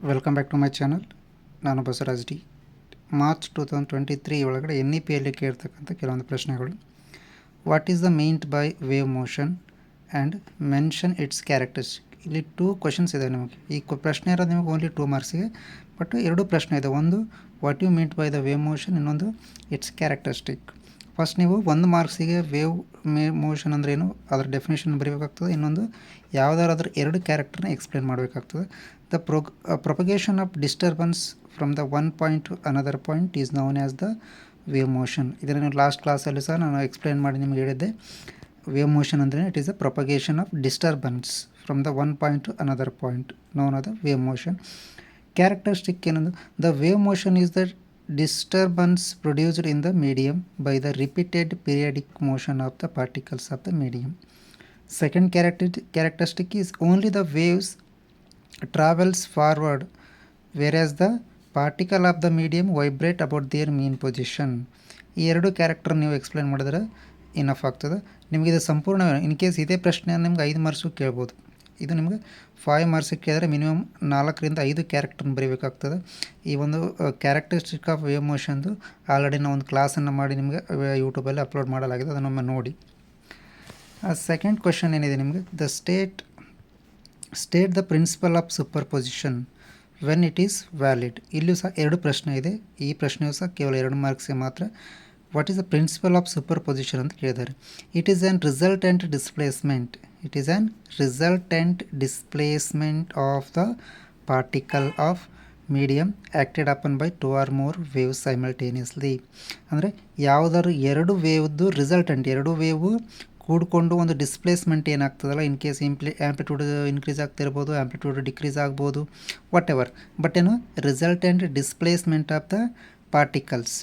Welcome back to my channel. ನಾನು Basavaraj D. March 2023 ಒಳಗಡೆ NEPಯಲ್ಲಿ ಕೇಳ್ತಕ್ಕಂಥ ಕೆಲವೊಂದು ಪ್ರಶ್ನೆಗಳು. What is the meant by wave motion and mention it's characteristic. ಇಲ್ಲಿ 2 questions ಇದೆ ನಿಮಗೆ. ಈ ಪ್ರಶ್ನೆ ಇರೋದು ನಿಮಗೆ ಓನ್ಲಿ 2 ಮಾರ್ಕ್ಸಿಗೆ, ಬಟ್ 2 ಪ್ರಶ್ನೆ ಇದೆ. ಒಂದು what you meant by the wave motion, ಇನ್ನೊಂದು ಇಟ್ಸ್ ಕ್ಯಾರೆಕ್ಟರಿಸ್ಟಿಕ್. ಫಸ್ಟ್ ನೀವು 1 ಮಾರ್ಕ್ಸಿಗೆ ವೇವ್ ಮೋಷನ್ ಅಂದರೆ ಏನು ಅದರ ಡೆಫಿನೇಷನ್ ಬರೀಬೇಕಾಗ್ತದೆ. ಇನ್ನೊಂದು ಯಾವುದಾದ್ರೂ 2 ಕ್ಯಾರೆಕ್ಟರ್ನ ಎಕ್ಸ್ಪ್ಲೇನ್ ಮಾಡಬೇಕಾಗ್ತದೆ. The propagation of disturbance from the one point to another point is known as the wave motion. ಇದನ್ನು ಲಾಸ್ಟ್ ಕ್ಲಾಸಲ್ಲಿ ಸಹ ನಾನು ಎಕ್ಸ್ಪ್ಲೇನ್ ಮಾಡಿ ನಿಮಗೆ ಹೇಳಿದ್ದೆ. ವೇವ್ ಮೋಷನ್ ಅಂದರೆ it is the propagation of disturbance from the one point to another point known as the wave motion. Characteristic ಏನಂದ್ರೆ the wave motion is the disturbance produced in the medium by the repeated periodic motion of the particles of the medium. Second characteristic is only the waves travels forward whereas the particle of the medium vibrate about their mean position. ಈ 2 character ನೀವು explain ಮಾಡಿದ್ರೆ enough ಆಗ್ತದೆ ನಿಮಗೆ. ಇದು ಸಂಪೂರ್ಣ in case ಇದೇ ಪ್ರಶ್ನೆ ನಿಮ್ಗೆ 5 ಮಾರ್ಕ್ಸು ಕೇಳ್ಬೋದು. ಇದು ನಿಮಗೆ 5 ಮಾರ್ಕ್ಸಿಗೆ ಕೇಳಿದ್ರೆ ಮಿನಿಮಮ್ 4ರಿಂದ 5 ಕ್ಯಾರೆಕ್ಟರ್ನ ಬರೀಬೇಕಾಗ್ತದೆ. ಈ ಒಂದು ಕ್ಯಾರೆಕ್ಟರಿಸ್ಟಿಕ್ ಆಫ್ ವೇವ್ ಮೋಷನ್ದು ಆಲ್ರೆಡಿ ನಾವು ಒಂದು ಕ್ಲಾಸನ್ನು ಮಾಡಿ ನಿಮಗೆ ಯೂಟ್ಯೂಬಲ್ಲಿ ಅಪ್ಲೋಡ್ ಮಾಡಲಾಗಿದೆ, ಅದನ್ನೊಮ್ಮೆ ನೋಡಿ. ಸೆಕೆಂಡ್ ಕ್ವಶನ್ ಏನಿದೆ ನಿಮಗೆ, the state the principle of superposition when it is valid. ಇಲ್ಲಿಯೂ ಸಹ 2 ಪ್ರಶ್ನೆ ಇದೆ. ಈ ಪ್ರಶ್ನೆಯೂ ಸಹ ಕೇವಲ 2 ಮಾರ್ಕ್ಸ್ಗೆ ಮಾತ್ರ. What is the principle of superposition ಅಂತ ಕೇಳಿದ್ದಾರೆ. It is an resultant displacement. It is an resultant displacement of the particle of medium acted upon by 2 or more waves simultaneously. ಅಂದರೆ ಯಾವುದಾದ್ರು 2 ವೇವ್ದು ರಿಸಲ್ಟೆಂಟ್, 2 ವೇವು ಕೂಡಿಕೊಂಡು ಒಂದು displacement ಏನಾಗ್ತದಲ್ಲ, in case amplitude increase ಆಗ್ತಿರ್ಬೋದು, amplitude decrease ಆಗ್ಬೋದು, whatever. But ಏನು resultant displacement of the particles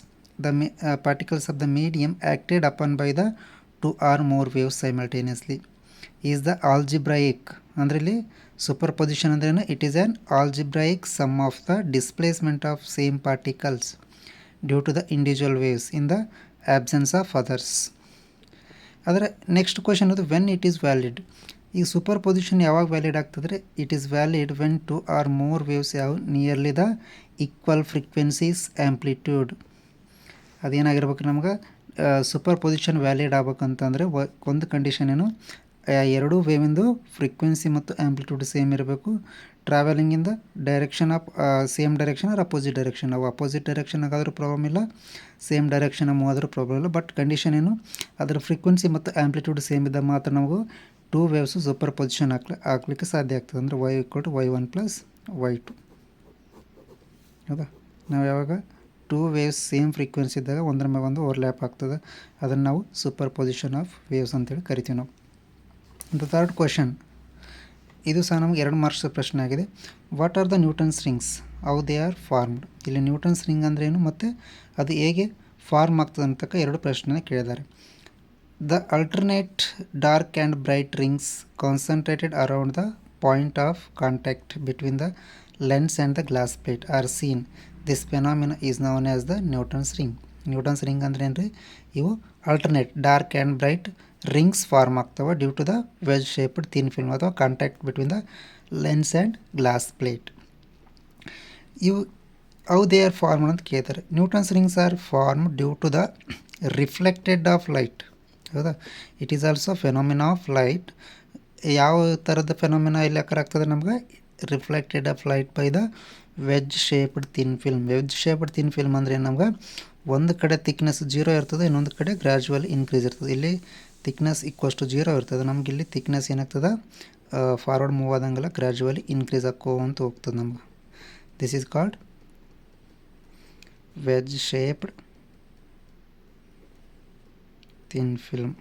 particles of the medium acted upon by the 2 or more waves simultaneously is the algebraic. ಅಂದರೆ ಇಲ್ಲಿ superposition ಅಂದ್ರೇನು, it is an algebraic sum of the displacement of same particles due to the individual waves in the absence of others. ಅದರ next question ಅದು when it is valid. ಈ superposition ಯಾವಾಗ valid ಆಗ್ತದ್ರೆ, it is valid when 2 or more waves ಯಾವ nearly the equal frequencies amplitude. ಅದೇನಾಗಿರ್ಬೇಕು ನಮ್ಗೆ superposition valid ಆಗ್ಬೇಕಂತಂದರೆ ಒಂದು ಕಂಡೀಷನ್ ಏನು, 2 ವೇವಿಂದು ಫ್ರೀಕ್ವೆನ್ಸಿ ಮತ್ತು ಆ್ಯಂಪ್ಲಿಟ್ಯೂಡ್ ಸೇಮ್ ಇರಬೇಕು. Travelling in the direction of same direction or opposite direction. ನಾವು ಅಪೋಸಿಟ್ ಡೈರೆಕ್ಷನ್ ಆಗಾದರೂ ಪ್ರಾಬ್ಲಮ್ ಇಲ್ಲ, ಸೇಮ್ ಡೈರೆಕ್ಷನ್ ಮೂವ್ ಆದರೂ ಪ್ರಾಬ್ಲಮ್ ಇಲ್ಲ. ಬಟ್ ಕಂಡೀಷನ್ ಏನು, ಅದರ ಫ್ರೀಕ್ವೆನ್ಸಿ ಮತ್ತು ಆ್ಯಂಪ್ಲಿಟ್ಯೂಡ್ ಸೇಮ್ ಇದ್ದಾಗ ಮಾತ್ರ ನಾವು 2 ವೇವ್ಸು ಸೂಪರ್ ಪೊಸಿಷನ್ ಹಾಕ್ಲಿಕ್ಕೆ ಸಾಧ್ಯ ಆಗ್ತದೆ. ಅಂದರೆ y=y1 + y2. ಹೌದಾ, ನಾವು ಯಾವಾಗ 2 ವೇವ್ಸ್ ಸೇಮ್ ಫ್ರೀಕ್ವೆನ್ಸಿ ಇದ್ದಾಗ ಒಂದರ ಮೇಲೆ ಒಂದು ಓವರ್ಲ್ಯಾಪ್ ಆಗ್ತದೆ, ಅದನ್ನು ನಾವು ಸೂಪರ್ ಪೊಸಿಷನ್ ಆಫ್ ವೇವ್ಸ್ ಅಂತೇಳಿ ಕರಿತೀವಿ ನಾವು. ದ ಥರ್ಡ್ ಕ್ವಶನ್, ಇದು ಸಹ ನಮಗೆ 2 ಮಾರ್ಕ್ಸ್ ಪ್ರಶ್ನೆ ಆಗಿದೆ. What are the Newton's rings, how they are formed. ಇಲ್ಲಿ ನ್ಯೂಟನ್ಸ್ ರಿಂಗ್ ಅಂದರೆ ಏನು ಮತ್ತು ಅದು ಹೇಗೆ ಫಾರ್ಮ್ ಆಗ್ತದೆ ಅಂತಕ್ಕ 2 ಪ್ರಶ್ನೆ ಕೇಳಿದ್ದಾರೆ. The alternate dark and bright rings concentrated around the point of contact between the lens and the glass plate are seen. This phenomena is known as the Newton's ring. Newton's ring ಅಂದ್ರೆ ಏನು ರೀ, ಇವು alternate dark and bright rings form ಆಗ್ತವೆ due to the wedge shaped thin film ಅಥವಾ contact between the lens and glass plate. ಇವು how they are formed ಅಂತ ಕೇಳ್ತಾರೆ. Newton's rings R form due to the reflected of light. ಹೌದಾ, it is also phenomena of light. ಯಾವ ಥರದ phenomena ಇಲ್ಲಿ ಆಗ್ತದೆ ನಮ್ಗೆ, reflected of light by the wedge shaped thin film. Wedge shaped thin film ಅಂದರೆ ನಮ್ಗೆ ಒಂದು ಕಡೆ ಥಿಕ್ನೆಸ್ 0 ಇರ್ತದೆ, ಇನ್ನೊಂದು ಕಡೆ ಗ್ರ್ಯಾಜುವಲ್ ಇನ್ಕ್ರೀಸ್ ಇರ್ತದೆ. ಇಲ್ಲಿ ಥಿಕ್ನೆಸ್ = 0 ಇರ್ತದೆ, ನಮ್ಗೆ ಇಲ್ಲಿ ಥಿಕ್ನೆಸ್ ಏನಾಗ್ತದೆ ಫಾರ್ವರ್ಡ್ ಮೂವ್ ಆದಂಗೆಲ್ಲ ಗ್ರ್ಯಾಜುವಲಿ ಇನ್ಕ್ರೀಸ್ ಆಕೋಂತ ಹೋಗ್ತದೆ ನಮ್ಗೆ. This is called veg shaped thin film.